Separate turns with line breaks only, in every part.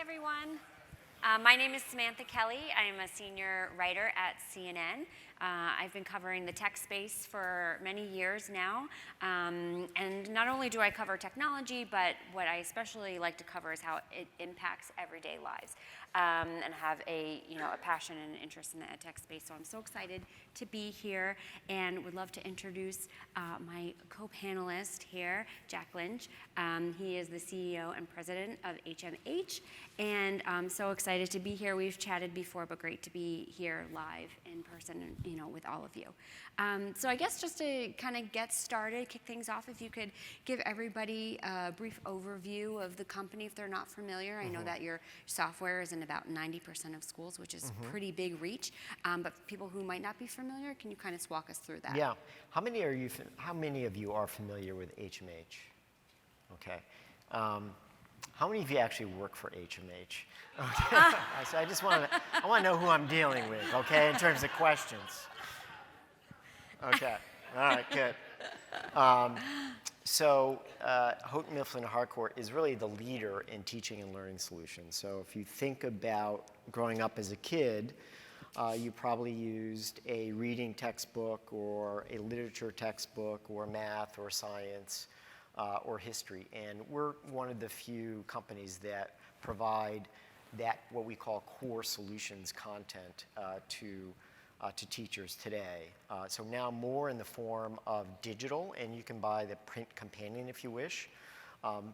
everyone. My name is Samantha Kelly. I am a senior writer at CNN. I've been covering the tech space for many years now. And not only do I cover technology, but what I especially like to cover is how it impacts everyday lives. And have a passion and interest in the EdTech space. So I'm so excited to be here and would love to introduce my co-panelist here, Jack Lynch. He is the CEO and president of HMH, and I'm so excited to be here. We've chatted before, but great to be here live in person, with all of you. So I guess just to kind of get started, kick things off, if you could give everybody a brief overview of the company if they're not familiar. I know that your software is in about 90% of schools, which is pretty big reach. But for people who might not be familiar, can you kind of walk us through that?
Yeah. How many of you are familiar with HMH? Okay. How many of you actually work for HMH? Okay. So I want to know who I'm dealing with, okay, in terms of questions. Okay. All right, good. So Houghton Mifflin Harcourt is really the leader in teaching and learning solutions. So if you think about growing up as a kid, you probably used a reading textbook or a literature textbook or math or science or history. And we're one of the few companies that provide that what we call core solutions content to teachers today. So now more in the form of digital, and you can buy the print companion if you wish,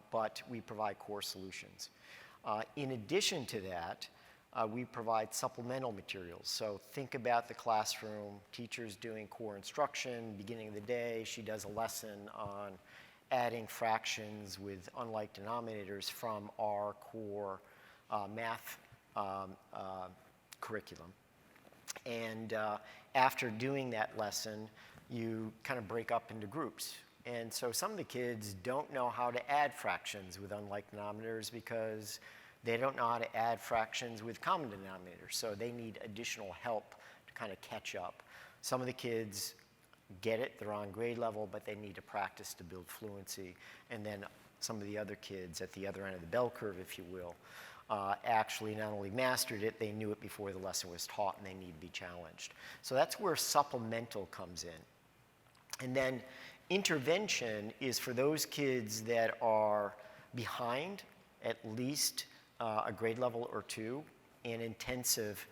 but we provide core solutions. In addition to that, we provide supplemental materials. So think about the classroom, teachers doing core instruction, beginning of the day, she does a lesson on adding fractions with unlike denominators from our core math curriculum. And after doing that lesson, you kind of break up into groups. And so some of the kids don't know how to add fractions with unlike denominators because they don't know how to add fractions with common denominators. So they need additional help to kind of catch up. Some of the kids get it, they're on grade level, but they need to practice to build fluency. And then some of the other kids at the other end of the bell curve, if you will, actually not only mastered it, they knew it before the lesson was taught, and they need to be challenged. So that's where supplemental comes in. And then intervention is for those kids that are behind at least a grade level or two, and intensive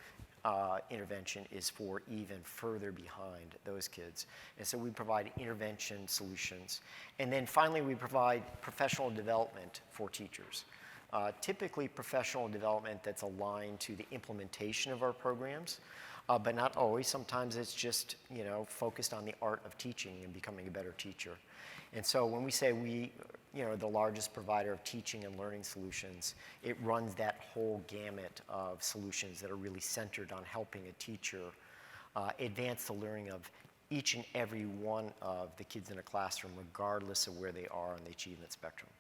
intervention is for even further behind those kids. And so we provide intervention solutions. And then finally, we provide professional development for teachers. Typically professional development that's aligned to the implementation of our programs, but not always. Sometimes it's just focused on the art of teaching and becoming a better teacher. And so when we say we, the largest provider of teaching and learning solutions, it runs that whole gamut of solutions that are really centered on helping a teacher advance the learning of each and every one of the kids in a classroom, regardless of where they are on the achievement spectrum.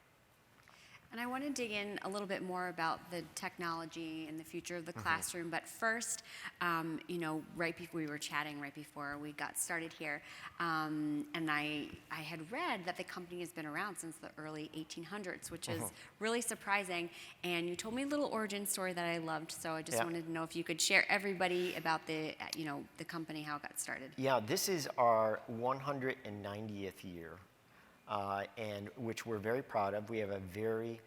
And I want to dig in a little bit more about the technology and the future of the classroom. But first, right before we were chatting, right before we got started here, and I had read that the company has been around since the early 1800s, which is really surprising. And you told me a little origin story that I loved. So I just wanted to know if you could share everybody about the company, how it got started.
Yeah, this is our 190th year. And which we're very proud of. We have a very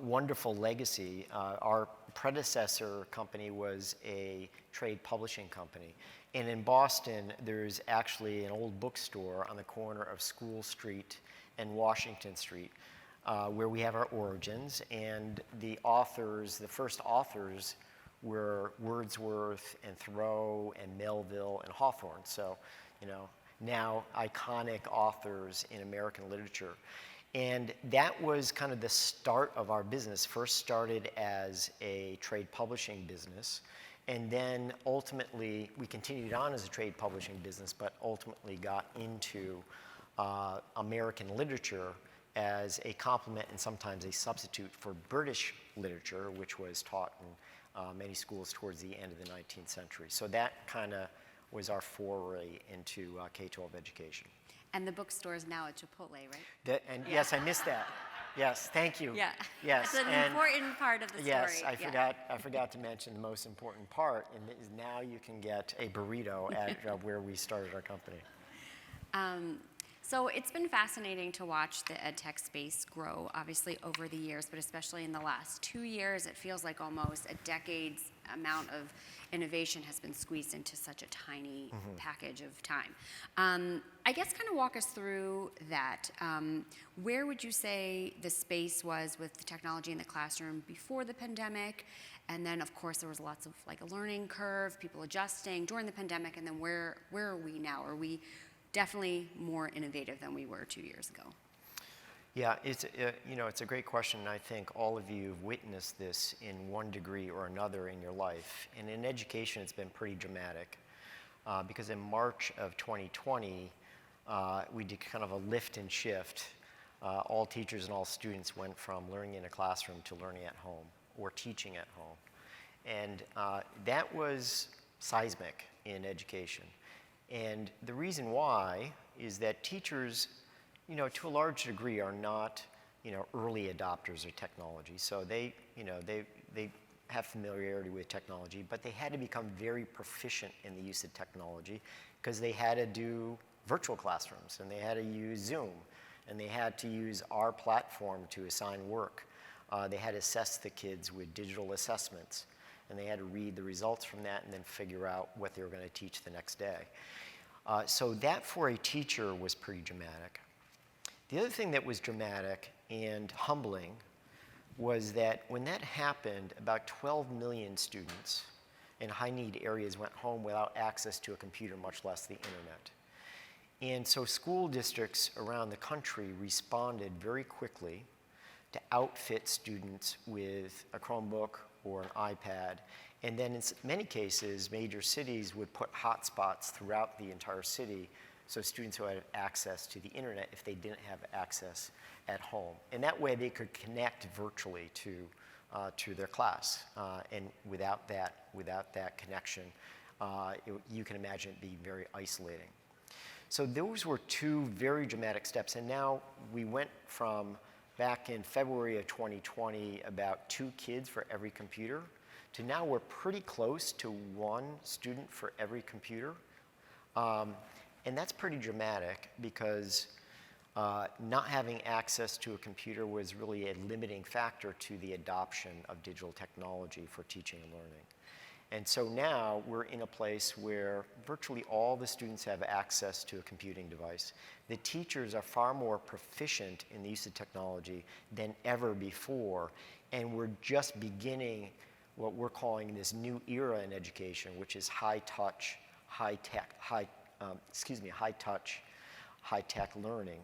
wonderful legacy. Our predecessor company was a trade publishing company. And in Boston, there's actually an old bookstore on the corner of School Street and Washington Street, where we have our origins. And the first authors were Wordsworth and Thoreau and Melville and Hawthorne. So, now iconic authors in American literature. And that was kind of the start of our business. First started as a trade publishing business, and then ultimately we continued on as a trade publishing business, but ultimately got into American literature as a complement and sometimes a substitute for British literature, which was taught in many schools towards the end of the 19th century. So that kind of was our foray into K-12 education.
And the bookstore is now at Chipotle, right?
Yes, I missed that. Yes, thank you.
Yeah.
Yes,
It's an
and
important part of the story.
yes, I
Yeah.
forgot to mention the most important part, and it is now you can get a burrito at where we started our company.
So it's been fascinating to watch the EdTech space grow, obviously over the years, but especially in the last 2 years, it feels like almost a decade's amount of innovation has been squeezed into such a tiny package of time. I guess kind of walk us through that. Where would you say the space was with the technology in the classroom before the pandemic? And then, of course, there was lots of like a learning curve, people adjusting during the pandemic, and then where are we now? Are we definitely more innovative than we were 2 years ago?
Yeah, it's a great question, and I think all of you have witnessed this in one degree or another in your life. And in education, it's been pretty dramatic because in March of 2020, we did kind of a lift and shift. All teachers and all students went from learning in a classroom to learning at home or teaching at home. And that was seismic in education. And the reason why is that teachers, to a large degree are not, early adopters of technology. So they have familiarity with technology, but they had to become very proficient in the use of technology because they had to do virtual classrooms, and they had to use Zoom, and they had to use our platform to assign work. They had to assess the kids with digital assessments, and they had to read the results from that and then figure out what they were going to teach the next day. So that for a teacher was pretty dramatic. The other thing that was dramatic and humbling was that when that happened, about 12 million students in high-need areas went home without access to a computer, much less the internet. And so school districts around the country responded very quickly to outfit students with a Chromebook or an iPad. And then in many cases, major cities would put hotspots throughout the entire city so students who had access to the internet if they didn't have access at home. And that way they could connect virtually to their class. And without that connection, you can imagine it being very isolating. So those were two very dramatic steps. And now we went from back in February of 2020, about 2 kids for every computer, to now we're pretty close to 1 student for every computer. And that's pretty dramatic because not having access to a computer was really a limiting factor to the adoption of digital technology for teaching and learning. And so now we're in a place where virtually all the students have access to a computing device. The teachers are far more proficient in the use of technology than ever before. And we're just beginning what we're calling this new era in education, which is high-touch, high-tech learning,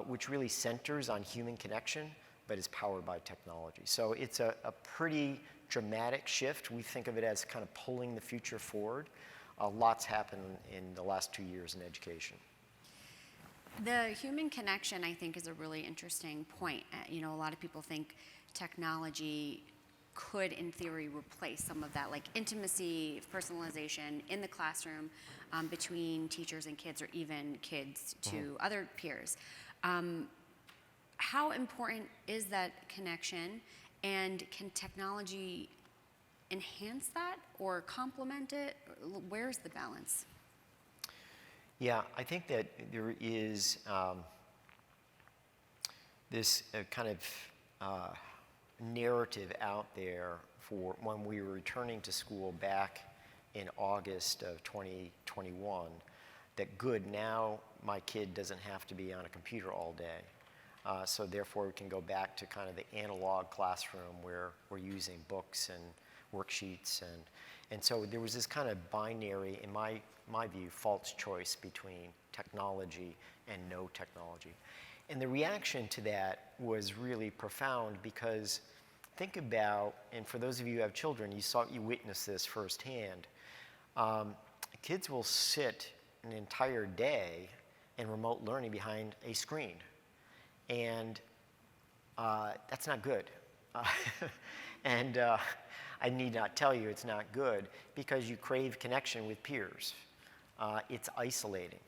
which really centers on human connection, but is powered by technology. So it's a pretty dramatic shift. We think of it as kind of pulling the future forward. Lots happened in the last 2 years in education.
The human connection, I think, is a really interesting point. A lot of people think technology could, in theory, replace some of that, like intimacy, personalization in the classroom between teachers and kids, or even kids to other peers. How important is that connection, and can technology enhance that or complement it? Where's the balance?
Yeah, I think that there is this kind of narrative out there for when we were returning to school back in August of 2021, that good, now my kid doesn't have to be on a computer all day. So therefore we can go back to kind of the analog classroom where we're using books and worksheets. And so there was this kind of binary, in my view, false choice between technology and no technology. And the reaction to that was really profound because think about, and for those of you who have children, you witnessed this firsthand. Kids will sit an entire day in remote learning behind a screen. And that's not good. And I need not tell you it's not good because you crave connection with peers. It's isolating.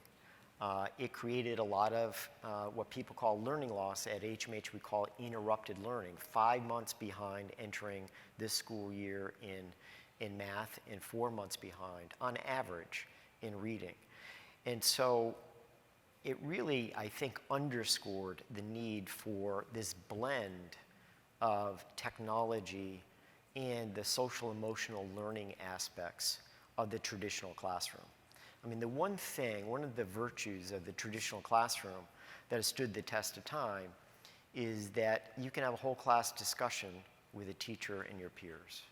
It created a lot of what people call learning loss. At HMH, we call it interrupted learning. 5 months behind entering this school year in math and 4 months behind, on average, in reading. And so it really, I think, underscored the need for this blend of technology and the social emotional learning aspects of the traditional classroom. I mean, the one of the virtues of the traditional classroom that has stood the test of time is that you can have a whole class discussion with a teacher and your peers.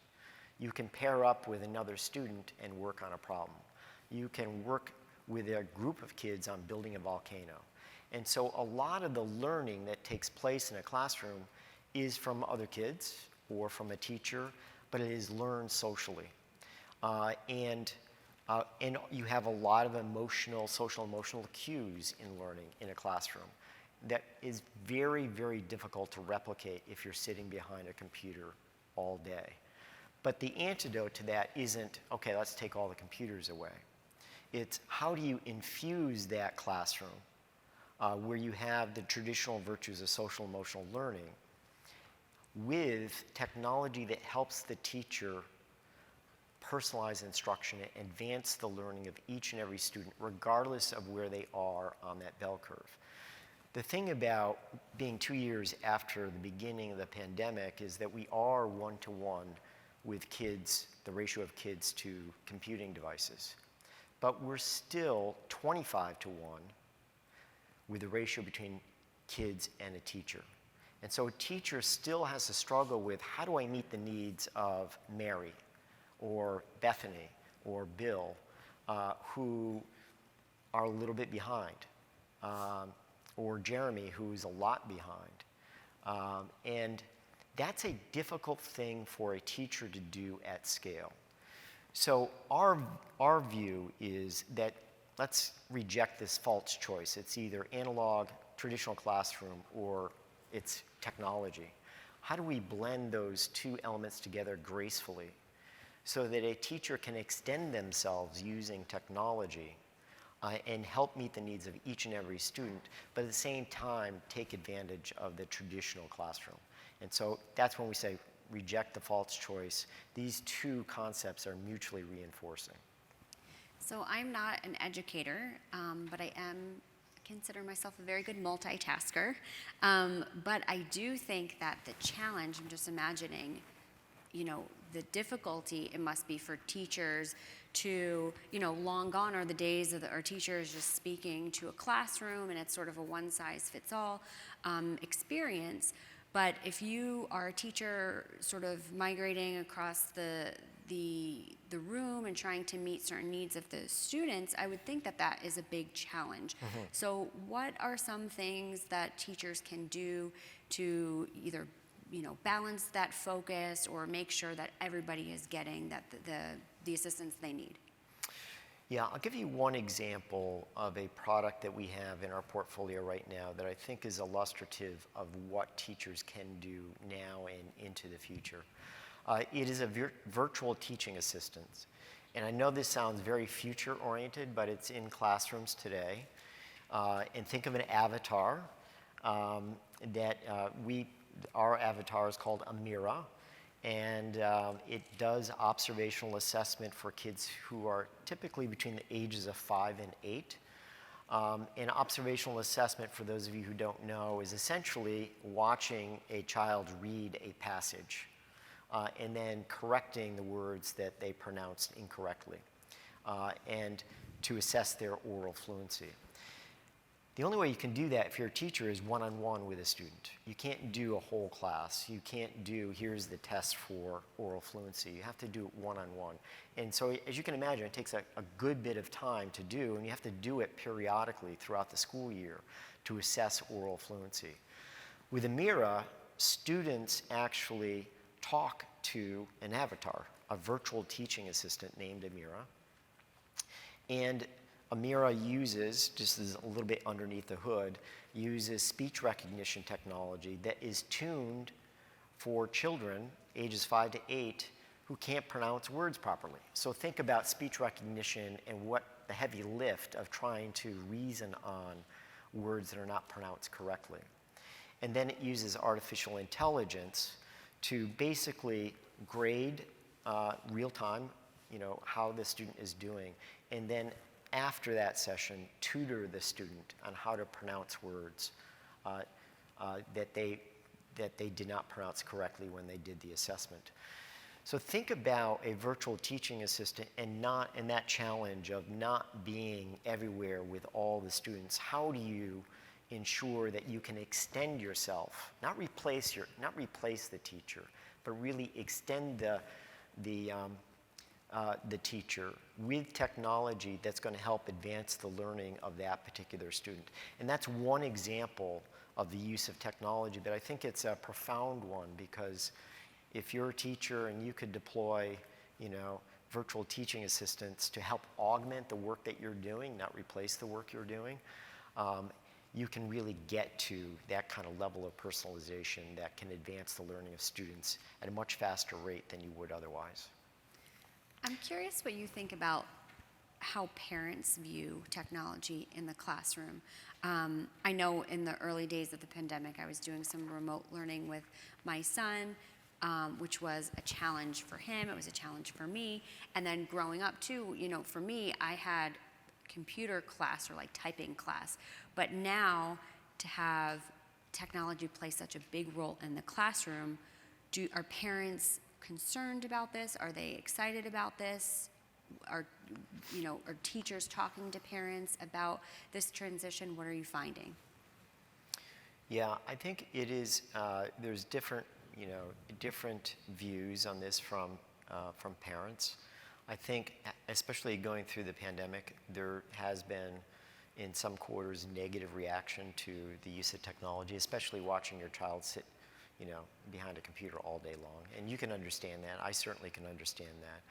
You can pair up with another student and work on a problem. You can work with a group of kids on building a volcano. And so a lot of the learning that takes place in a classroom is from other kids or from a teacher, but it is learned socially. And you have a lot of social emotional cues in learning in a classroom that is very, very difficult to replicate if you're sitting behind a computer all day. But the antidote to that isn't, okay, let's take all the computers away. It's how do you infuse that classroom where you have the traditional virtues of social emotional learning with technology that helps the teacher personalize instruction and advance the learning of each and every student, regardless of where they are on that bell curve. The thing about being 2 years after the beginning of the pandemic is that we are 1-to-1 with kids, the ratio of kids to computing devices. But we're still 25-to-1 with the ratio between kids and a teacher. And so a teacher still has to struggle with, how do I meet the needs of Mary or Bethany or Bill, who are a little bit behind, or Jeremy, who's a lot behind. And that's a difficult thing for a teacher to do at scale. So our view is that let's reject this false choice. It's either analog, traditional classroom, or it's technology. How do we blend those two elements together gracefully so that a teacher can extend themselves using technology and help meet the needs of each and every student, but at the same time take advantage of the traditional classroom? And so that's when we say reject the false choice. These two concepts are mutually reinforcing.
So I'm not an educator, but I consider myself a very good multitasker. But I do think that the challenge, I'm just imagining, the difficulty it must be for teachers to, long gone are the days of our teachers just speaking to a classroom and it's sort of a one-size-fits-all experience. But if you are a teacher sort of migrating across the room and trying to meet certain needs of the students, I would think that that is a big challenge. Mm-hmm. So what are some things that teachers can do to either balance that focus or make sure that everybody is getting the assistance they need?
Yeah, I'll give you one example of a product that we have in our portfolio right now that I think is illustrative of what teachers can do now and into the future. It is a virtual teaching assistant. And I know this sounds very future-oriented, but it's in classrooms today. And think of an avatar our avatar is called Amira. And it does observational assessment for kids who are typically between the ages of 5 and 8. And observational assessment, for those of you who don't know, is essentially watching a child read a passage and then correcting the words that they pronounced incorrectly and to assess their oral fluency. The only way you can do that if you're a teacher is one-on-one with a student. You can't do a whole class. You can't do, here's the test for oral fluency. You have to do it one-on-one. And so as you can imagine, it takes a good bit of time to do, and you have to do it periodically throughout the school year to assess oral fluency. With Amira, students actually talk to an avatar, a virtual teaching assistant named Amira. And Amira uses, just as a little bit underneath the hood, uses speech recognition technology that is tuned for children ages 5 to 8 who can't pronounce words properly. So think about speech recognition and what the heavy lift of trying to reason on words that are not pronounced correctly. And then it uses artificial intelligence to basically grade real time, how the student is doing, and then after that session, tutor the student on how to pronounce words that they did not pronounce correctly when they did the assessment. So think about a virtual teaching assistant and that challenge of not being everywhere with all the students. How do you ensure that you can extend yourself, not replace the teacher, but really extend the teacher with technology that's going to help advance the learning of that particular student. And that's one example of the use of technology, but I think it's a profound one, because if you're a teacher and you could deploy, virtual teaching assistants to help augment the work that you're doing, not replace the work you're doing, you can really get to that kind of level of personalization that can advance the learning of students at a much faster rate than you would otherwise.
I'm curious what you think about how parents view technology in the classroom. I know in the early days of the pandemic, I was doing some remote learning with my son, which was a challenge for him. It was a challenge for me. And then growing up too, for me, I had computer class or like typing class. But now to have technology play such a big role in the classroom, are parents concerned about this? Are they excited about this? Are teachers talking to parents about this transition? What are you finding?
Yeah, I think it is. There's different views on this from parents. I think, especially going through the pandemic, there has been, in some quarters, negative reaction to the use of technology, especially watching your child sit, behind a computer all day long. And you can understand that. I certainly can understand that,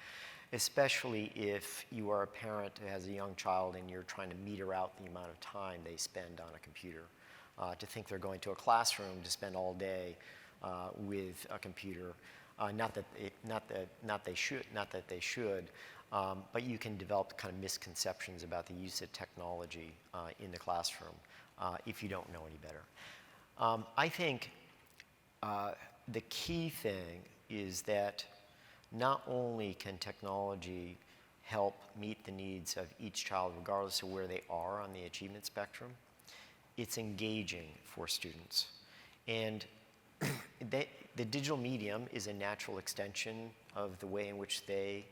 especially if you are a parent who has a young child and you're trying to meter out the amount of time they spend on a computer. To think they're going to a classroom to spend all day with a computer. Not that they should, but you can develop kind of misconceptions about the use of technology in the classroom if you don't know any better. I think the key thing is that not only can technology help meet the needs of each child regardless of where they are on the achievement spectrum, it's engaging for students. And the digital medium is a natural extension of the way in which they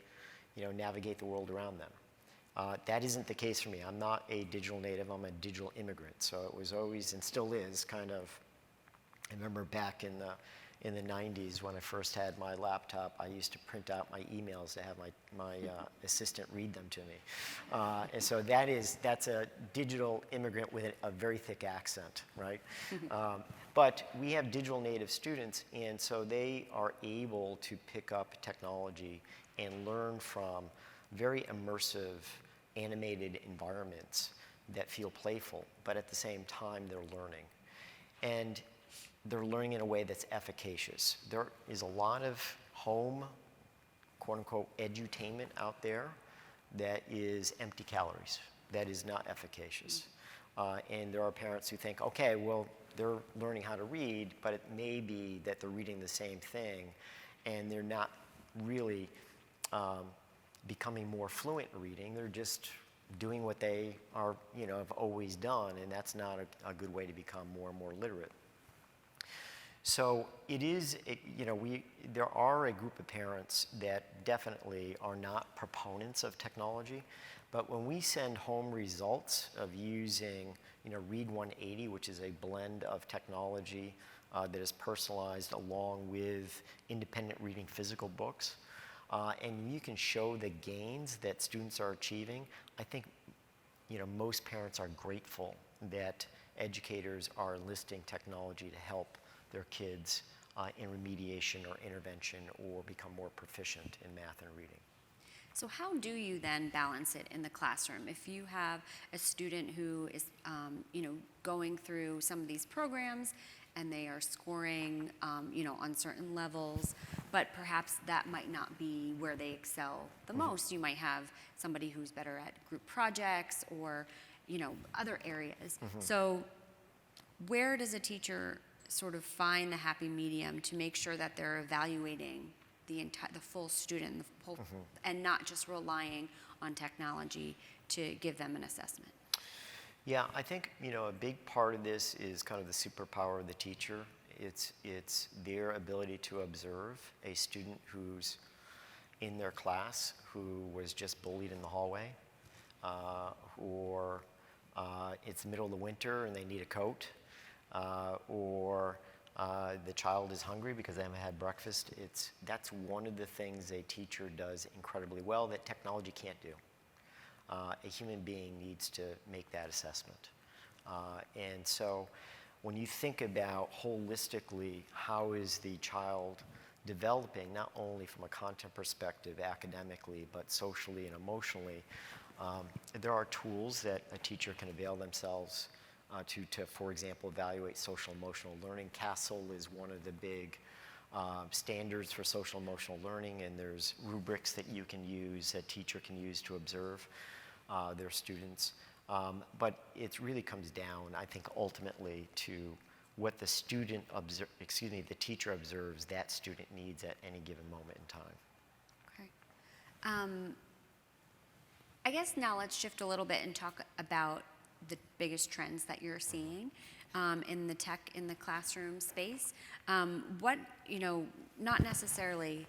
navigate the world around them. That isn't the case for me. I'm not a digital native, I'm a digital immigrant. So it was always, and still is, kind of, I remember back in the 90s when I first had my laptop, I used to print out my emails to have my assistant read them to me. And so that's a digital immigrant with a very thick accent, right? But we have digital native students, and so they are able to pick up technology and learn from very immersive, animated environments that feel playful, but at the same time they're learning. And they're learning in a way that's efficacious. There is a lot of home, quote unquote, edutainment out there that is empty calories, that is not efficacious. And there are parents who think, okay, well, they're learning how to read, but it may be that they're reading the same thing and they're not really becoming more fluent in reading. They're just doing what they are, have always done, and that's not a good way to become more and more literate. So it is, there are a group of parents that definitely are not proponents of technology, but when we send home results of using, Read 180, which is a blend of technology that is personalized along with independent reading physical books, and you can show the gains that students are achieving, I think, most parents are grateful that educators are enlisting technology to help their kids in remediation or intervention or become more proficient in math and reading.
So how do you then balance it in the classroom? If you have a student who is, going through some of these programs and they are scoring, on certain levels, but perhaps that might not be where they excel the most. You might have somebody who's better at group projects or, other areas. So where does a teacher sort of find the happy medium to make sure that they're evaluating the full student, and not just relying on technology to give them an assessment?
Yeah, I think, a big part of this is kind of the superpower of the teacher. It's their ability to observe a student who's in their class who was just bullied in the hallway, or it's the middle of the winter and they need a coat, or the child is hungry because they haven't had breakfast. That's one of the things a teacher does incredibly well that technology can't do. A human being needs to make that assessment. And so when you think about holistically how is the child developing, not only from a content perspective academically, but socially and emotionally, there are tools that a teacher can avail themselves to, for example, evaluate social emotional learning. CASEL is one of the big standards for social emotional learning, and there's rubrics that you can use, a teacher can use to observe their students. But it really comes down, I think, ultimately to what the teacher observes that student needs at any given moment in time.
Okay. I guess now let's shift a little bit and talk about the biggest trends that you're seeing in the tech in the classroom space. What, not necessarily,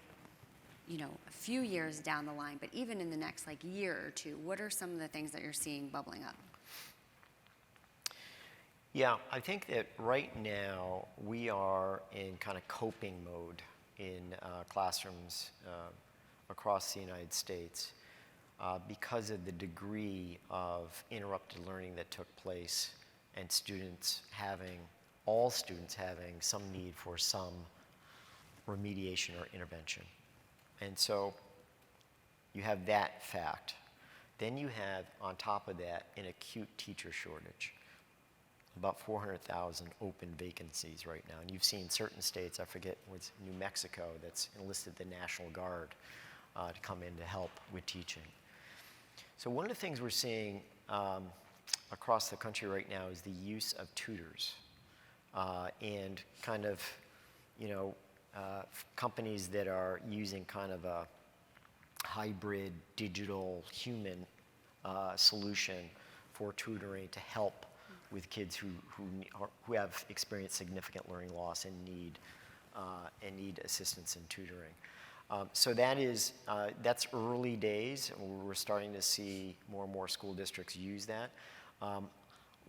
a few years down the line, but even in the next year or two, what are some of the things that you're seeing bubbling up?
Yeah, I think that right now we are in kind of coping mode in classrooms across the United States because of the degree of interrupted learning that took place and all students having some need for some remediation or intervention. And so you have that fact. Then you have, on top of that, an acute teacher shortage. About 400,000 open vacancies right now. And you've seen certain states, I forget, what's New Mexico, that's enlisted the National Guard to come in to help with teaching. So one of the things we're seeing across the country right now is the use of tutors and kind of, companies that are using kind of a hybrid digital human solution for tutoring to help with kids who have experienced significant learning loss and need assistance in tutoring. So that's early days. We're starting to see more and more school districts use that.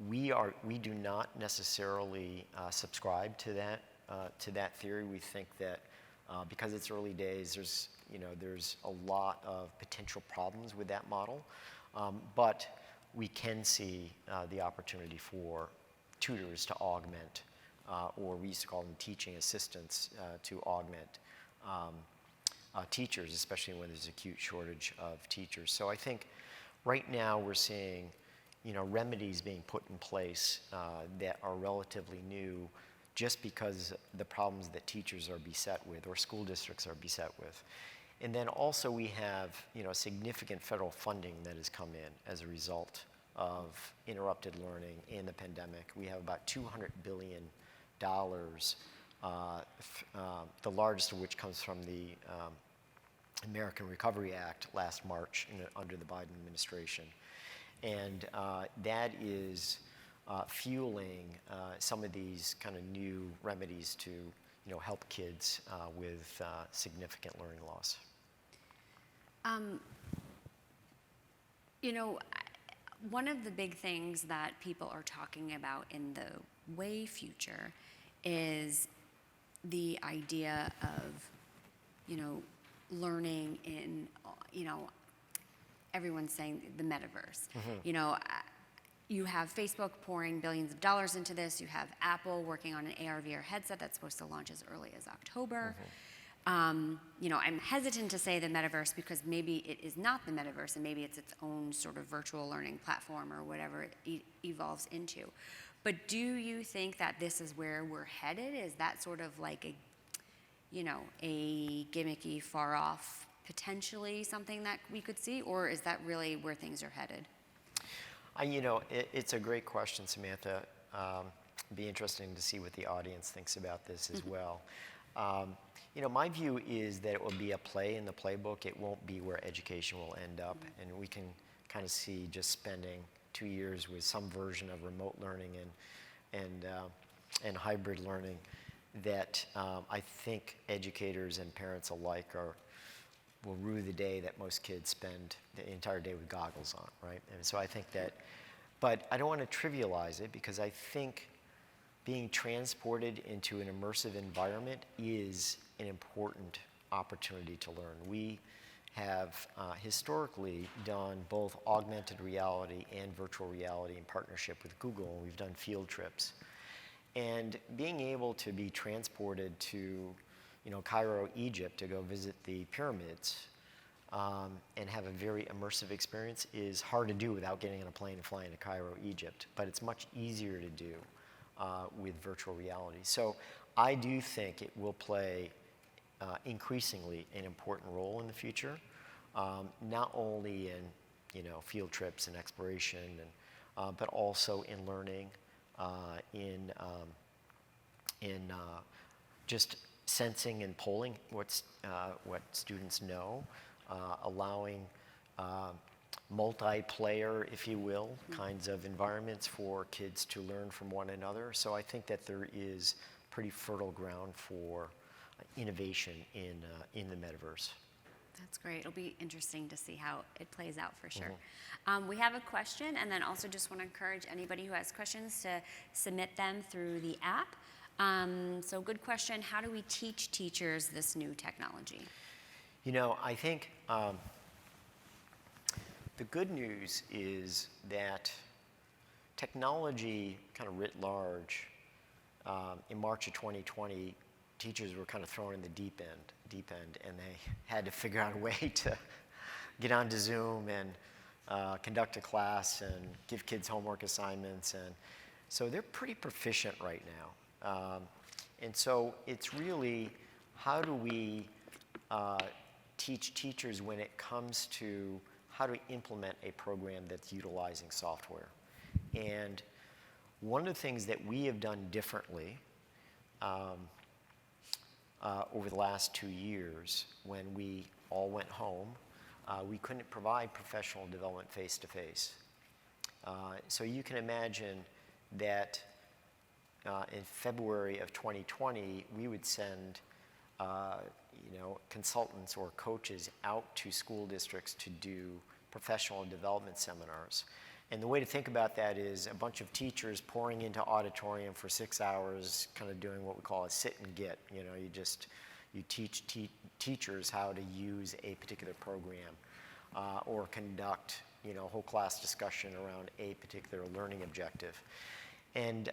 We do not necessarily subscribe to that theory. We think that because it's early days, there's a lot of potential problems with that model, but we can see the opportunity for tutors to augment, or we used to call them teaching assistants, to augment teachers, especially when there's acute shortage of teachers. So I think right now we're seeing, remedies being put in place that are relatively new, just because the problems that teachers are beset with, or school districts are beset with. And then also we have, significant federal funding that has come in as a result of interrupted learning in the pandemic. We have about $200 billion, the largest of which comes from the American Recovery Act last March under the Biden administration. And that is fueling some of these kind of new remedies to help kids with significant learning loss.
One of the big things that people are talking about in the way future is the idea of, learning in, everyone's saying the metaverse. You have Facebook pouring billions of dollars into this. You have Apple working on an AR/VR headset that's supposed to launch as early as October. I'm hesitant to say the metaverse because maybe it is not the metaverse and maybe it's its own sort of virtual learning platform or whatever it evolves into. But do you think that this is where we're headed? Is that sort of like a gimmicky, far off, potentially something that we could see, or is that really where things are headed?
It's a great question, Samantha. Be interesting to see what the audience thinks about this as well. My view is that it will be a play in the playbook. It won't be where education will end up, and we can kind of see just spending 2 years with some version of remote learning and hybrid learning that I think educators and parents alike will rue the day that most kids spend the entire day with goggles on, right? And so I think that, but I don't want to trivialize it, because I think being transported into an immersive environment is an important opportunity to learn. We have historically done both augmented reality and virtual reality in partnership with Google. We've done field trips. And being able to be transported to Cairo, Egypt, to go visit the pyramids and have a very immersive experience is hard to do without getting on a plane and flying to Cairo, Egypt. But it's much easier to do with virtual reality. So I do think it will play increasingly an important role in the future, not only in field trips and exploration, but also in learning, in just sensing and polling what students know, allowing multiplayer, if you will, kinds of environments for kids to learn from one another. So I think that there is pretty fertile ground for innovation in the metaverse.
That's great. It'll be interesting to see how it plays out for sure. We have a question, and then also just want to encourage anybody who has questions to submit them through the app. So good question. How do we teach teachers this new technology?
I think the good news is that technology kind of writ large, in March of 2020, teachers were kind of thrown in the deep end, and they had to figure out a way to get onto Zoom and conduct a class and give kids homework assignments. And so they're pretty proficient right now. And so it's really, how do we teach teachers when it comes to how to implement a program that's utilizing software? And one of the things that we have done differently over the last 2 years, when we all went home, we couldn't provide professional development face-to-face. So you can imagine that in February of 2020, we would send consultants or coaches out to school districts to do professional development seminars. And the way to think about that is a bunch of teachers pouring into auditorium for 6 hours, kind of doing what we call a sit and get. You teach teachers how to use a particular program or conduct whole class discussion around a particular learning objective. And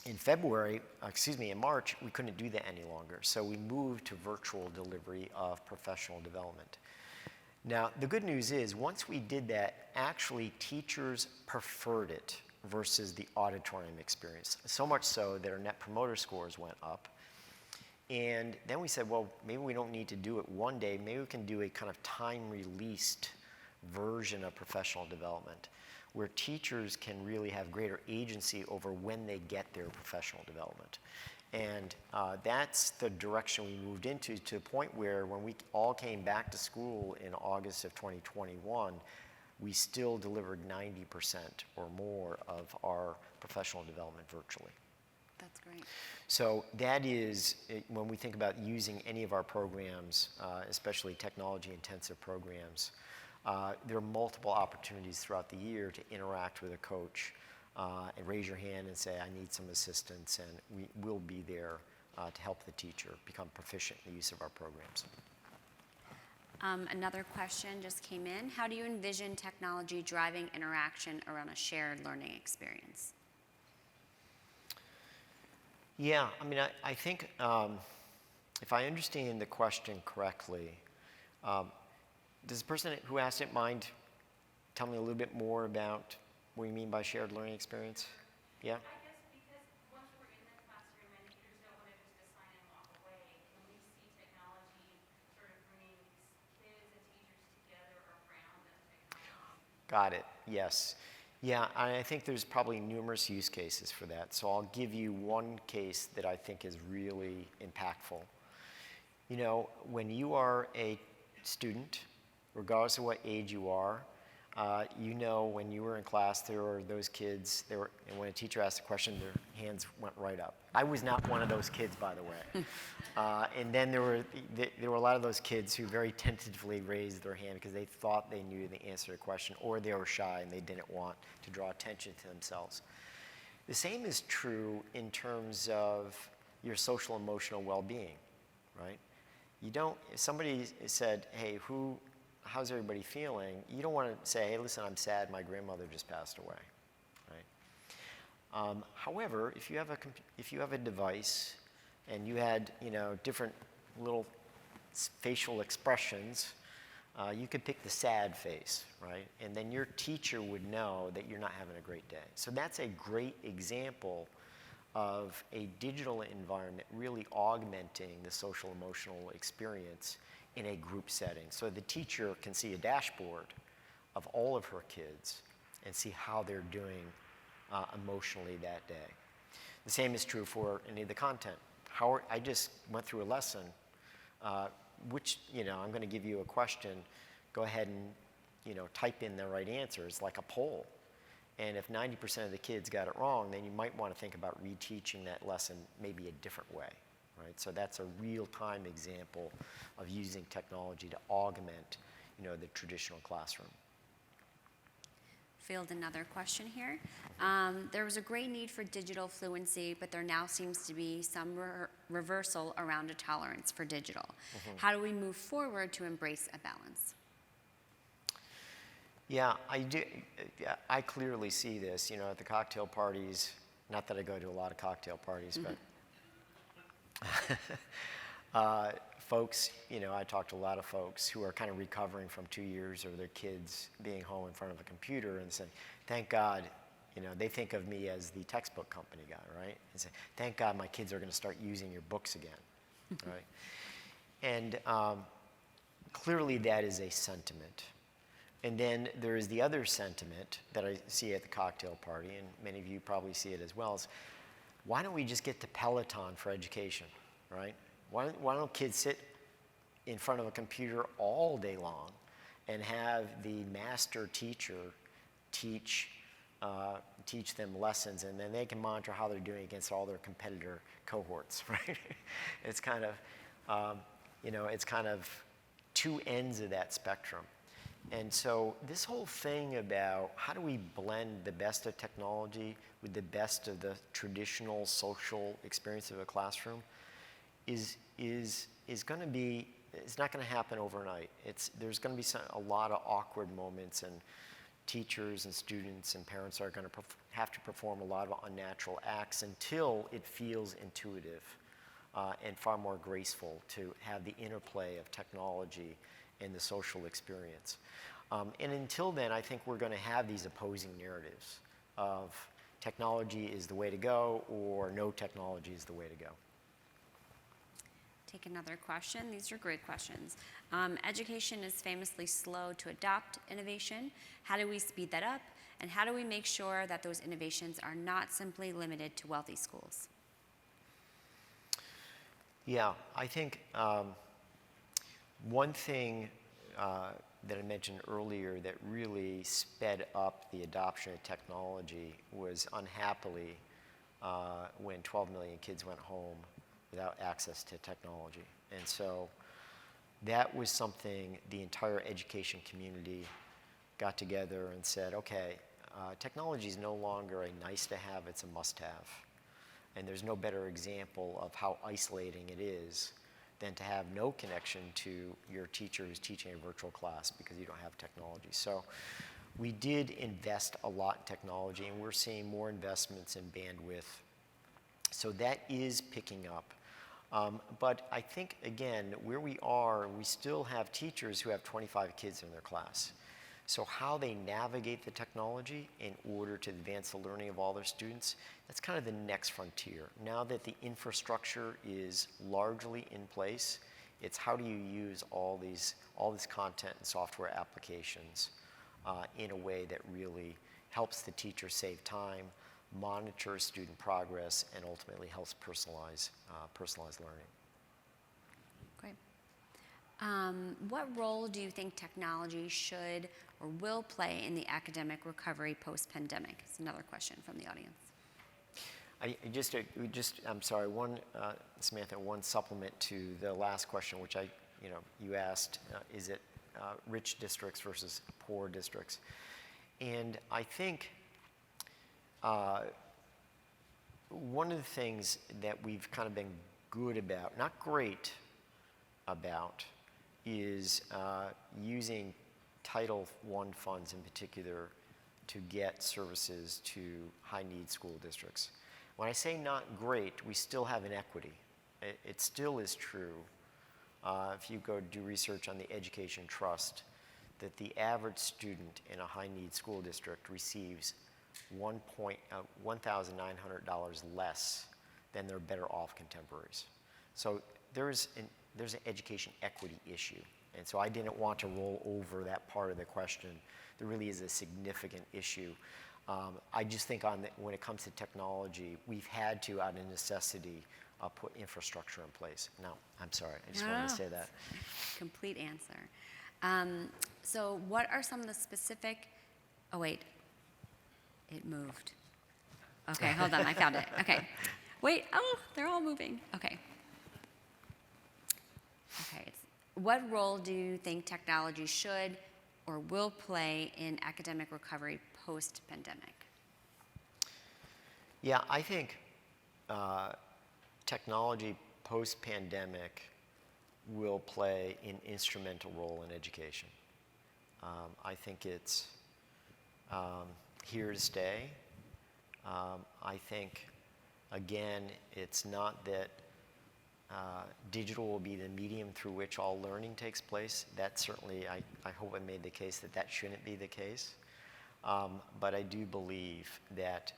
in March, we couldn't do that any longer. So we moved to virtual delivery of professional development. Now, the good news is, once we did that, actually teachers preferred it versus the auditorium experience. So much so that our net promoter scores went up. And then we said, well, maybe we don't need to do it one day. Maybe we can do a kind of time-released version of professional development, where teachers can really have greater agency over when they get their professional development. And that's the direction we moved into, to the point where when we all came back to school in August of 2021, we still delivered 90% or more of our professional development virtually.
That's great.
So that is, when we think about using any of our programs, especially technology-intensive programs, there are multiple opportunities throughout the year to interact with a coach and raise your hand and say, I need some assistance, and we will be there to help the teacher become proficient in the use of our programs.
Another question just came in. How do you envision technology driving interaction around a shared learning experience?
Yeah, I think if I understand the question correctly, does the person who asked it mind tell me a little bit more about what you mean by shared learning experience? Yeah?
I guess because once we're in the classroom and teachers don't want to just assign and walk away,
Got it. Yes. Yeah, I think there's probably numerous use cases for that. So I'll give you one case that I think is really impactful. You know, when you are a student, regardless of what age you are, you know when you were in class, there were those kids, and when a teacher asked a question, their hands went right up. I was not one of those kids, by the way. And then there were a lot of those kids who very tentatively raised their hand because they thought they knew the answer to the question, or they were shy and they didn't want to draw attention to themselves. The same is true in terms of your social emotional well-being, right? You don't, if somebody said, hey, how's everybody feeling? You don't want to say, hey, listen, I'm sad, my grandmother just passed away, right? However, if you have a device and you had, you know, different little facial expressions, you could pick the sad face, right? And then your teacher would know that you're not having a great day. So that's a great example of a digital environment really augmenting the social emotional experience in a group setting. So the teacher can see a dashboard of all of her kids and see how they're doing emotionally that day. The same is true for any of the content. I just went through a lesson, which, you know, I'm going to give you a question. Go ahead and, you know, type in the right answers like a poll. And if 90% of the kids got it wrong, then you might want to think about reteaching that lesson maybe a different way, right? So that's a real-time example of using technology to augment, you know, the traditional classroom.
Field another question here. There was a great need for digital fluency, but there now seems to be some reversal around a tolerance for digital. Mm-hmm. How do we move forward to embrace a balance?
Yeah, I do. I clearly see this, you know, at the cocktail parties. Not that I go to a lot of cocktail parties, but folks, you know, I talk to a lot of folks who are kind of recovering from 2 years of their kids being home in front of a computer and saying, thank God, you know, they think of me as the textbook company guy, right? And say, thank God my kids are going to start using your books again, right? And clearly that is a sentiment. And then there is the other sentiment that I see at the cocktail party, and many of you probably see it as well, is why don't we just get to Peloton for education, right? Why don't kids sit in front of a computer all day long and have the master teacher teach them lessons, and then they can monitor how they're doing against all their competitor cohorts, right? It's kind of, you know, it's kind of two ends of that spectrum. And so this whole thing about how do we blend the best of technology with the best of the traditional social experience of a classroom is going to be, it's not going to happen overnight. There's going to be a lot of awkward moments, and teachers and students and parents are going to have to perform a lot of unnatural acts until it feels intuitive and far more graceful to have the interplay of technology and the social experience. And until then, I think we're going to have these opposing narratives of technology is the way to go or no technology is the way to go.
Take another question. These are great questions. Education is famously slow to adopt innovation. How do we speed that up? And how do we make sure that those innovations are not simply limited to wealthy schools?
Yeah, I think one thing that I mentioned earlier that really sped up the adoption of technology was unhappily when 12 million kids went home without access to technology. And so that was something the entire education community got together and said, okay, technology is no longer a nice to have, it's a must have. And there's no better example of how isolating it is than to have no connection to your teacher who's teaching a virtual class because you don't have technology. So we did invest a lot in technology, and we're seeing more investments in bandwidth. So that is picking up. But I think, again, where we are, we still have teachers who have 25 kids in their class. So how they navigate the technology in order to advance the learning of all their students, that's kind of the next frontier. Now that the infrastructure is largely in place, it's how do you use all this content and software applications in a way that really helps the teacher save time, monitors student progress, and ultimately helps personalize learning.
Great. What role do you think technology should or will play in the academic recovery post-pandemic? It's another question from the audience.
I'm sorry, Samantha, one supplement to the last question, which you asked, is it rich districts versus poor districts? And I think one of the things that we've kind of been good about, not great about, is using Title I funds in particular to get services to high-need school districts. When I say not great, we still have inequity. It still is true, if you go do research on the Education Trust, that the average student in a high-need school district receives $1,900 less than their better-off contemporaries. So there's an education equity issue. And so I didn't want to roll over that part of the question. There really is a significant issue. I just think when it comes to technology, we've had to, out of necessity, put infrastructure in place. No, I'm sorry, I just wanted to say that.
Complete answer. So what are some of the specific, oh wait, it moved. Okay, hold on, I found it. Okay, wait, oh, they're all moving. Okay. Okay, what role do you think technology should or will play in academic recovery post-pandemic?
Yeah, I think technology post-pandemic will play an instrumental role in education. I think it's here to stay. I think, again, it's not that digital will be the medium through which all learning takes place. That certainly, I hope I made the case that shouldn't be the case. But I do believe that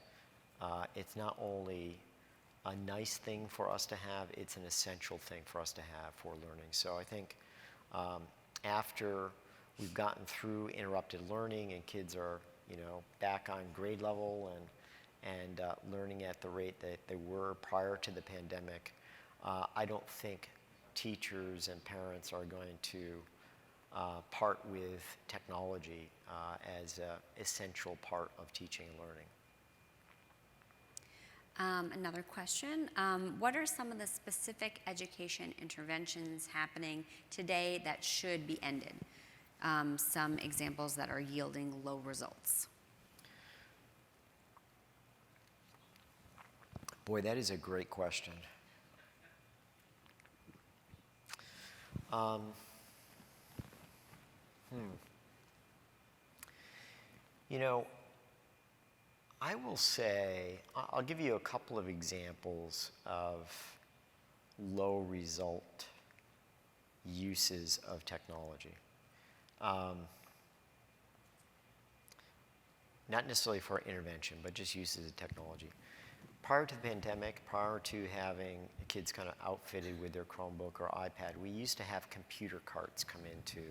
it's not only a nice thing for us to have, it's an essential thing for us to have for learning. So I think after we've gotten through interrupted learning and kids are back on grade level and learning at the rate that they were prior to the pandemic, I don't think teachers and parents are going to part with technology as an essential part of teaching and learning.
Another question, what are some of the specific education interventions happening today that should be ended? Some examples that are yielding low results.
Boy, that is a great question. I will say, I'll give you a couple of examples of low result uses of technology. Not necessarily for intervention, but just uses of technology. Prior to the pandemic, prior to having kids kind of outfitted with their Chromebook or iPad, we used to have computer carts come into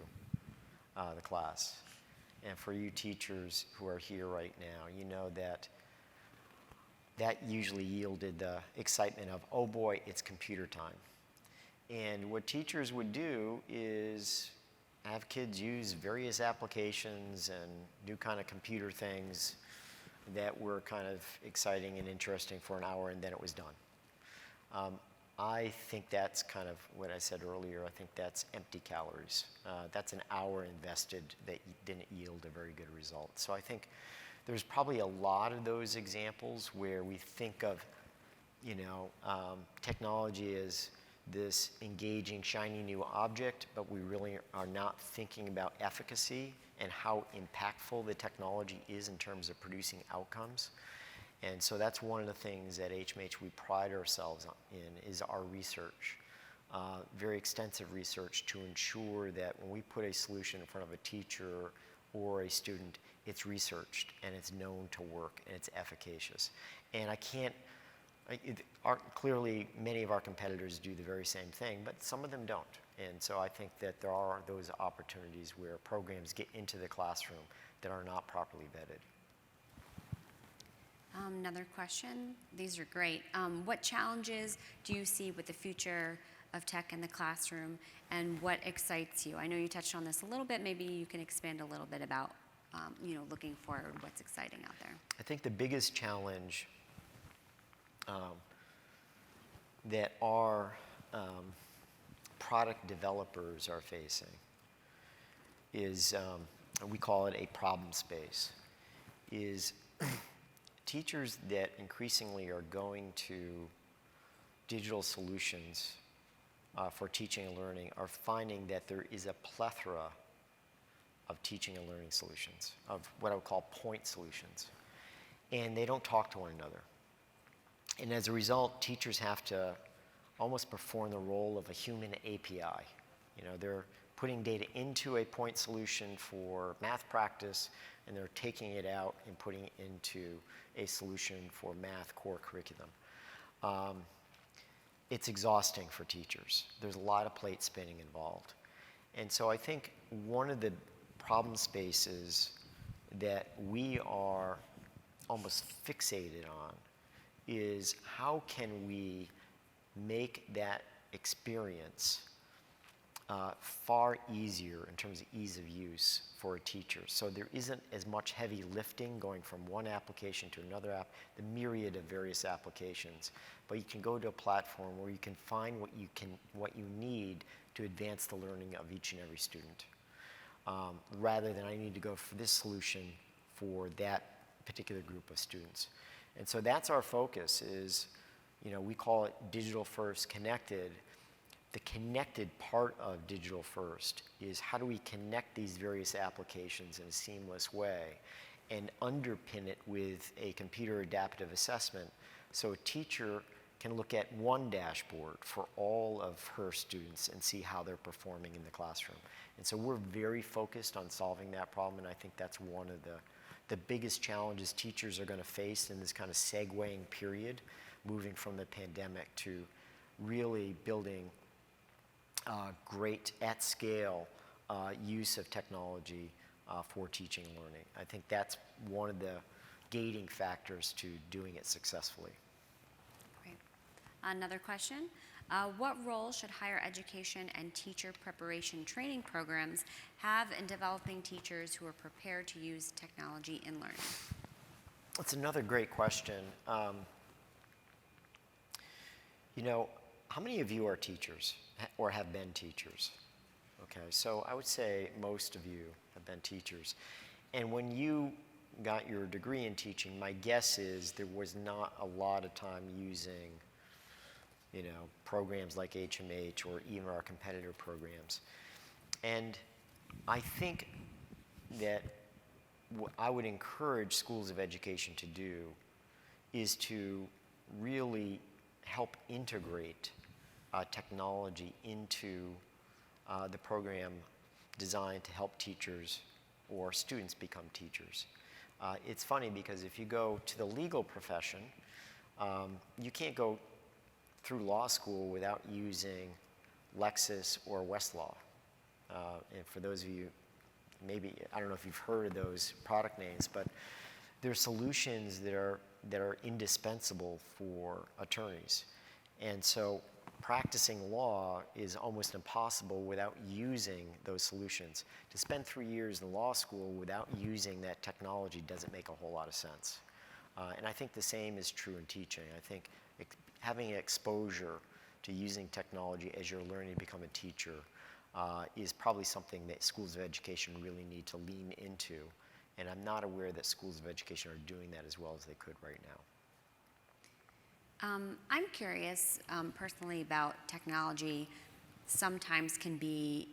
the class. And for you teachers who are here right now, you know that usually yielded the excitement of, oh boy, it's computer time. And what teachers would do is have kids use various applications and do kind of computer things that were kind of exciting and interesting for an hour, and then it was done. I think that's kind of what I said earlier. I think that's empty calories. That's an hour invested that didn't yield a very good result. So I think there's probably a lot of those examples where we think of, technology as this engaging, shiny new object, but we really are not thinking about efficacy and how impactful the technology is in terms of producing outcomes. And so that's one of the things at HMH we pride ourselves in is our research, very extensive research to ensure that when we put a solution in front of a teacher or a student, it's researched and it's known to work and it's efficacious. And clearly many of our competitors do the very same thing, but some of them don't. And so I think that there are those opportunities where programs get into the classroom that are not properly vetted.
Another question. These are great. What challenges do you see with the future of tech in the classroom, and what excites you? I know you touched on this a little bit. Maybe you can expand a little bit about, looking forward, what's exciting out there.
I think the biggest challenge that our product developers are facing is, we call it a problem space, is teachers that increasingly are going to digital solutions for teaching and learning are finding that there is a plethora of teaching and learning solutions, of what I would call point solutions. And they don't talk to one another. And as a result, teachers have to almost perform the role of a human API. They're putting data into a point solution for math practice, and they're taking it out and putting it into a solution for math core curriculum. It's exhausting for teachers. There's a lot of plate spinning involved. And so I think one of the problem spaces that we are almost fixated on is how can we make that experience far easier in terms of ease of use for a teacher. So there isn't as much heavy lifting going from one application to another app, the myriad of various applications. But you can go to a platform where you can find what you need to advance the learning of each and every student, rather than I need to go for this solution for that particular group of students. And so that's our focus is, we call it digital first connected. The connected part of digital first is how do we connect these various applications in a seamless way and underpin it with a computer adaptive assessment so a teacher can look at one dashboard for all of her students and see how they're performing in the classroom. And so we're very focused on solving that problem, and I think that's one of the biggest challenges teachers are going to face in this kind of segueing period, moving from the pandemic to really building great at scale use of technology for teaching and learning. I think that's one of the gating factors to doing it successfully.
Great. Another question. What role should higher education and teacher preparation training programs have in developing teachers who are prepared to use technology in learning?
That's another great question. How many of you are teachers or have been teachers? Okay, so I would say most of you have been teachers. And when you got your degree in teaching, my guess is there was not a lot of time using, programs like HMH or even our competitor programs. And I think that what I would encourage schools of education to do is to really help integrate technology into the program designed to help teachers or students become teachers. It's funny because if you go to the legal profession, you can't go through law school without using Lexis or Westlaw. And for those of you, maybe, I don't know if you've heard of those product names, but they're solutions that are indispensable for attorneys. And so practicing law is almost impossible without using those solutions. To spend 3 years in law school without using that technology doesn't make a whole lot of sense. And I think the same is true in teaching. I think having exposure to using technology as you're learning to become a teacher is probably something that schools of education really need to lean into. And I'm not aware that schools of education are doing that as well as they could right now.
I'm curious personally about technology sometimes can be,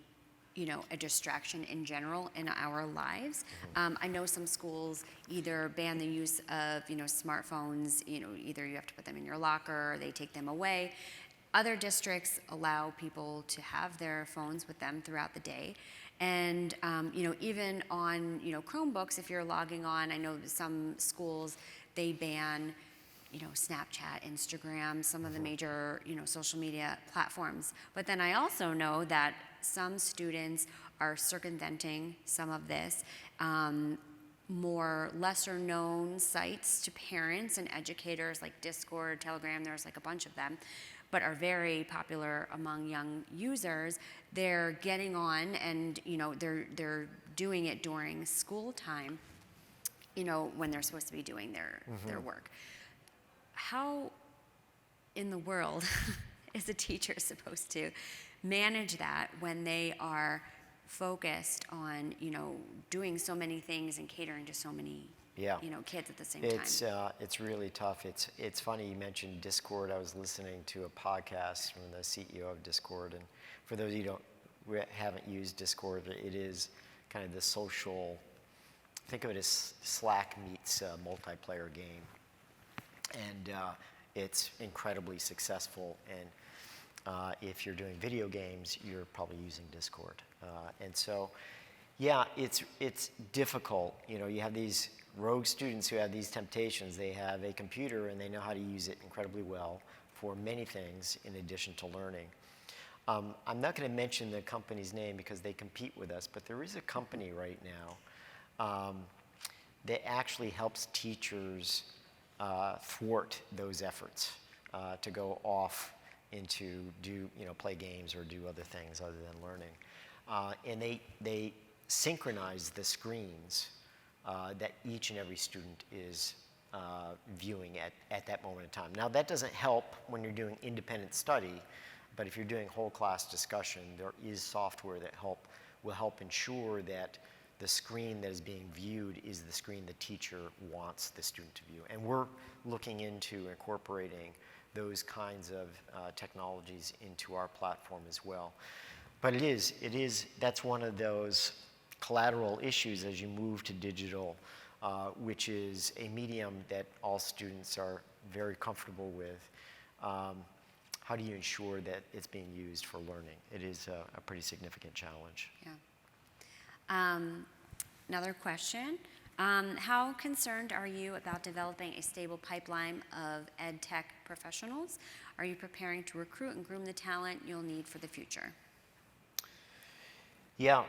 a distraction in general in our lives. Mm-hmm. I know some schools either ban the use of, smartphones, either you have to put them in your locker or they take them away. Other districts allow people to have their phones with them throughout the day. And, even on, Chromebooks, if you're logging on, I know some schools, they ban, Snapchat, Instagram, some of the major, social media platforms. But then I also know that some students are circumventing some of this, more lesser known sites to parents and educators like Discord, Telegram, there's like a bunch of them, but are very popular among young users. They're getting on and, they're doing it during school time, when they're supposed to be doing their work. How in the world is a teacher supposed to manage that when they are focused on, doing so many things and catering to so many, kids at the same time?
It's really tough. It's funny you mentioned Discord. I was listening to a podcast from the CEO of Discord, and for those of you who haven't used Discord, it is kind of the social. Think of it as Slack meets a multiplayer game, and it's incredibly successful. And if you're doing video games, you're probably using Discord. And so, it's difficult. You have these rogue students who have these temptations. They have a computer and they know how to use it incredibly well for many things in addition to learning. I'm not going to mention the company's name because they compete with us, but there is a company right now that actually helps teachers thwart those efforts to go off into play games or do other things other than learning. And they synchronize the screens that each and every student is viewing at that moment in time. Now, that doesn't help when you're doing independent study, but if you're doing whole class discussion, there is software that will help ensure that the screen that is being viewed is the screen the teacher wants the student to view. And we're looking into incorporating those kinds of technologies into our platform as well. But that's one of those collateral issues as you move to digital, which is a medium that all students are very comfortable with. How do you ensure that it's being used for learning? It is a pretty significant challenge.
Yeah. Another question. How concerned are you about developing a stable pipeline of EdTech professionals? Are you preparing to recruit and groom the talent you'll need for the future?
Yeah,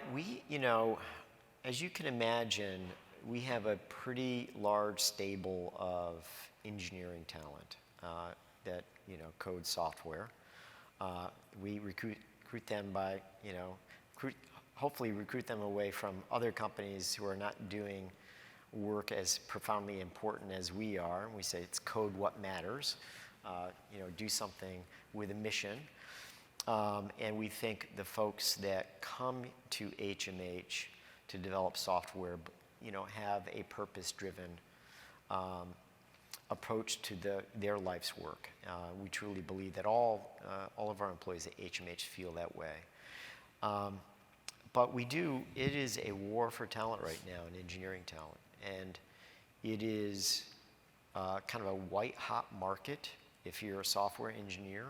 as you can imagine, we have a pretty large stable of engineering talent that, code software. We recruit them by, hopefully recruit them away from other companies who are not doing work as profoundly important as we are. And we say it's code what matters. Do something with a mission. And we think the folks that come to HMH to develop software, have a purpose-driven approach to their life's work. We truly believe that all of our employees at HMH feel that way. But it is a war for talent right now in engineering talent. And it is kind of a white-hot market if you're a software engineer.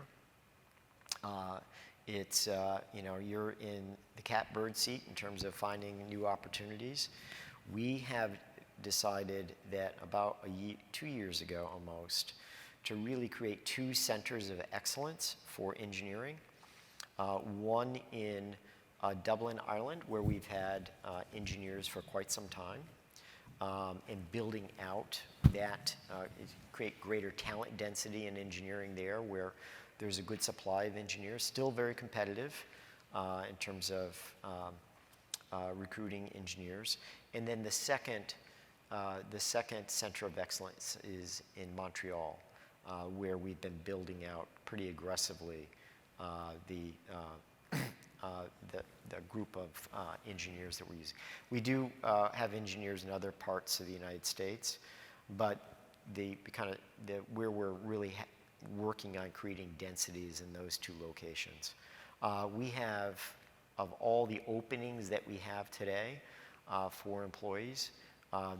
You're in the catbird seat in terms of finding new opportunities. We have decided that about 2 years ago almost to really create 2 centers of excellence for engineering. One in Dublin, Ireland, where we've had engineers for quite some time, and building out that, create greater talent density in engineering there, where there's a good supply of engineers, still very competitive in terms of recruiting engineers. And then the second center of excellence is in Montreal, where we've been building out pretty aggressively the group of engineers that we're using. We do have engineers in other parts of the United States, but where we're really working on creating densities in those 2 locations. We have, of all the openings that we have today for employees,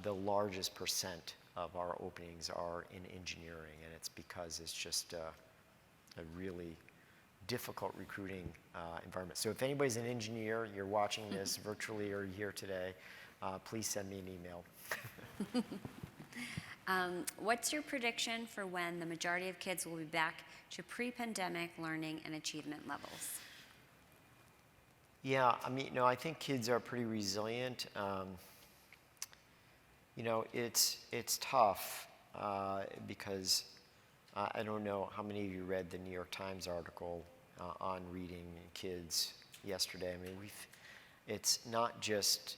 the largest percent of our openings are in engineering, and it's because it's just a really difficult recruiting environment. So if anybody's an engineer, you're watching this virtually or here today, please send me an email.
What's your prediction for when the majority of kids will be back to pre-pandemic learning and achievement levels?
Yeah, I mean, I think kids are pretty resilient. It's tough because I don't know how many of you read the New York Times article on reading kids yesterday. I mean, it's not just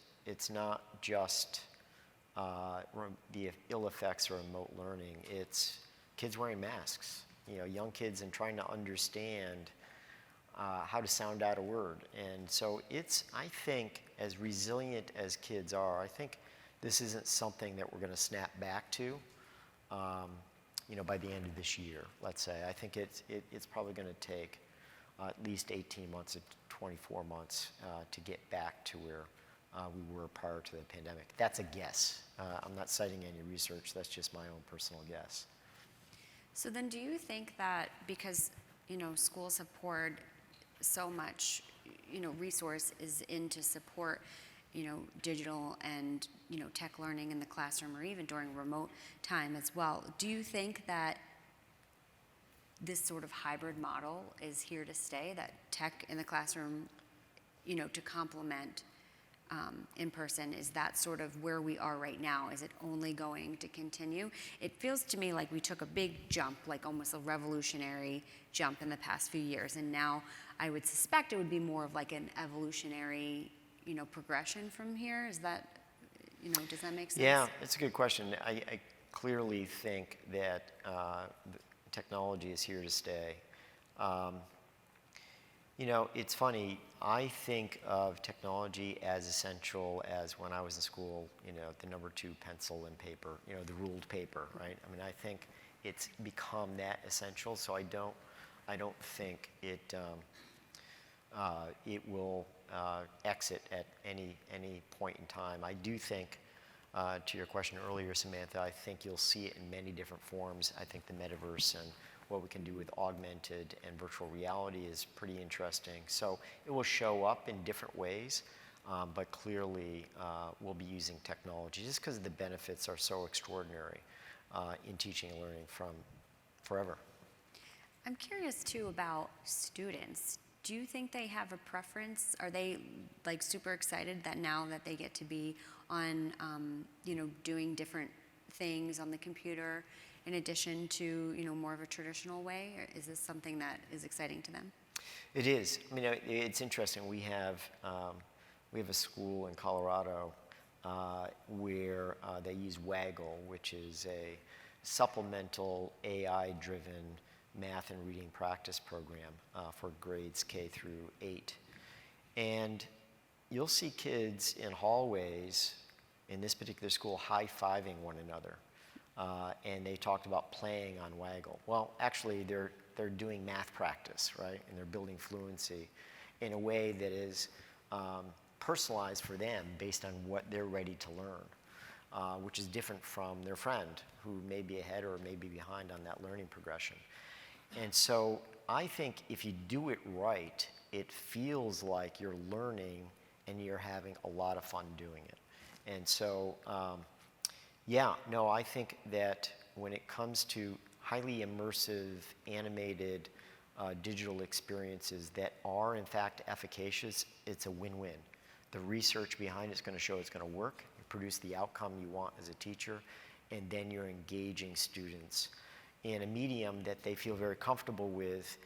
the ill effects of remote learning. It's kids wearing masks. Young kids and trying to understand how to sound out a word. And so I think, as resilient as kids are, I think this isn't something that we're going to snap back to, by the end of this year, let's say. I think it's probably going to take at least 18 months to 24 months to get back to where we were prior to the pandemic. That's a guess. I'm not citing any research. That's just my own personal guess.
So then do you think that because, schools have poured so much, resources in to support, digital and, tech learning in the classroom or even during remote time as well, do you think that this sort of hybrid model is here to stay, that tech in the classroom, to complement in person, is that sort of where we are right now? Is it only going to continue? It feels to me like we took a big jump, like almost a revolutionary jump in the past few years, and now I would suspect it would be more of like an evolutionary, progression from here. Is that, does that make sense?
Yeah, it's a good question. I clearly think that technology is here to stay. It's funny, I think of technology as essential as when I was in school, the number 2 pencil and paper, the ruled paper, right? I mean, I think it's become that essential, so I don't think it will exit at any point in time. I do think, to your question earlier, Samantha, I think you'll see it in many different forms. I think the metaverse and what we can do with augmented and virtual reality is pretty interesting. So it will show up in different ways, but clearly we'll be using technology just because the benefits are so extraordinary in teaching and learning from forever.
I'm curious too about students. Do you think they have a preference? Are they like super excited that now that they get to be on, doing different things on the computer in addition to, more of a traditional way? Or is this something that is exciting to them?
It is. I mean, it's interesting. We have a school in Colorado where they use Waggle, which is a supplemental AI-driven math and reading practice program for grades K through 8. And you'll see kids in hallways in this particular school high-fiving one another. And they talked about playing on Waggle. Well, actually, they're doing math practice, right? And they're building fluency in a way that is personalized for them based on what they're ready to learn, which is different from their friend who may be ahead or may be behind on that learning progression. And so I think if you do it right, it feels like you're learning and you're having a lot of fun doing it. And so, I think that when it comes to highly immersive, animated digital experiences that are in fact efficacious, it's a win-win. The research behind it's going to show it's going to work, you produce the outcome you want as a teacher, and then you're engaging students in a medium that they feel very comfortable with,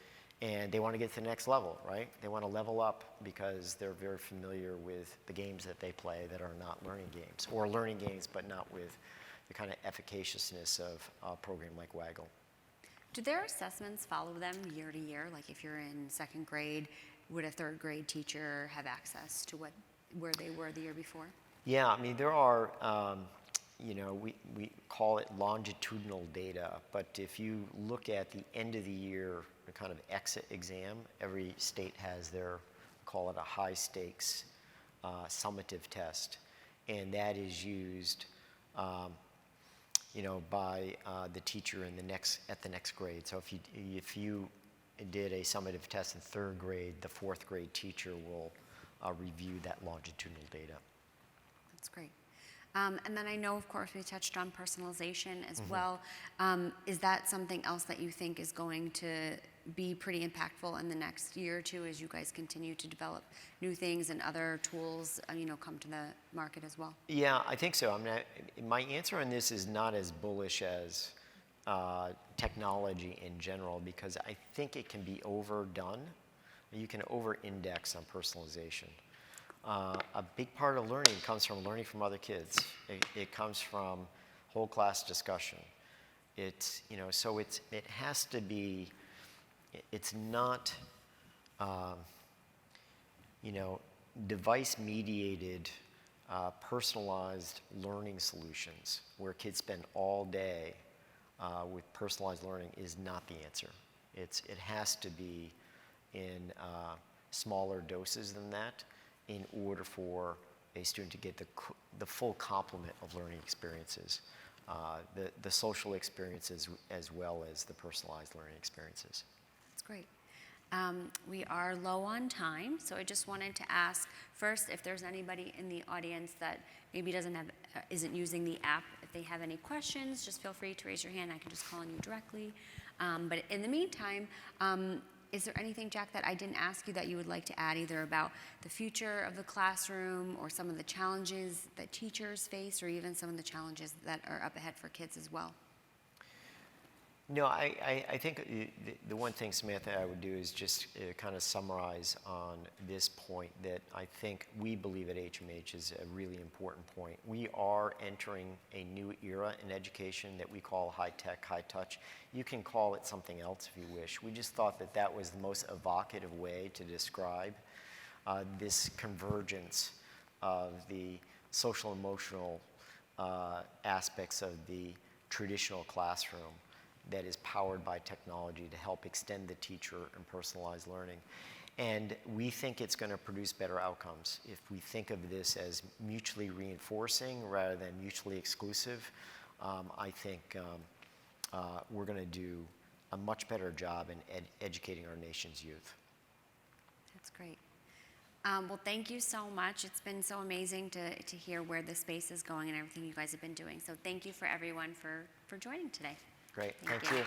and they want to get to the next level, right? They want to level up because they're very familiar with the games that they play that are not learning games, or learning games but not with the kind of efficaciousness of a program like Waggle.
Do their assessments follow them year to year? Like if you're in 2nd grade, would a 3rd grade teacher have access to where they were the year before?
Yeah, I mean, there are, we call it longitudinal data, but if you look at the end of the year, the kind of exit exam, every state has their, call it a high stakes summative test, and that is used by the teacher at the next grade. So if you did a summative test in 3rd grade, the 4th grade teacher will review that longitudinal data.
That's great. And then I know, of course, we touched on personalization as well. Is that something else that you think is going to be pretty impactful in the next year or two as you guys continue to develop new things and other tools, come to the market as well?
Yeah, I think so. I mean, my answer on this is not as bullish as technology in general, because I think it can be overdone. You can over-index on personalization. A big part of learning comes from learning from other kids. It comes from whole class discussion. So it has to be. It's not, device-mediated, personalized learning solutions where kids spend all day with personalized learning is not the answer. It has to be in smaller doses than that in order for a student to get the full complement of learning experiences, the social experiences as well as the personalized learning experiences.
That's great. We are low on time, so I just wanted to ask first if there's anybody in the audience that maybe isn't using the app. If they have any questions, just feel free to raise your hand. I can just call on you directly. But in the meantime, is there anything, Jack, that I didn't ask you that you would like to add, either about the future of the classroom or some of the challenges that teachers face, or even some of the challenges that are up ahead for kids as well?
No, I think the one thing, Samantha, I would do is just kind of summarize on this point that I think we believe at HMH is a really important point. We are entering a new era in education that we call high-tech, high-touch. You can call it something else if you wish. We just thought that that was the most evocative way to describe this convergence of the social-emotional aspects of the traditional classroom that is powered by technology to help extend the teacher and personalized learning. And we think it's going to produce better outcomes. If we think of this as mutually reinforcing rather than mutually exclusive, I think we're going to do a much better job in educating our nation's youth.
That's great. Well, thank you so much. It's been so amazing to hear where the space is going and everything you guys have been doing. So thank you for everyone for joining today.
Great, thank you.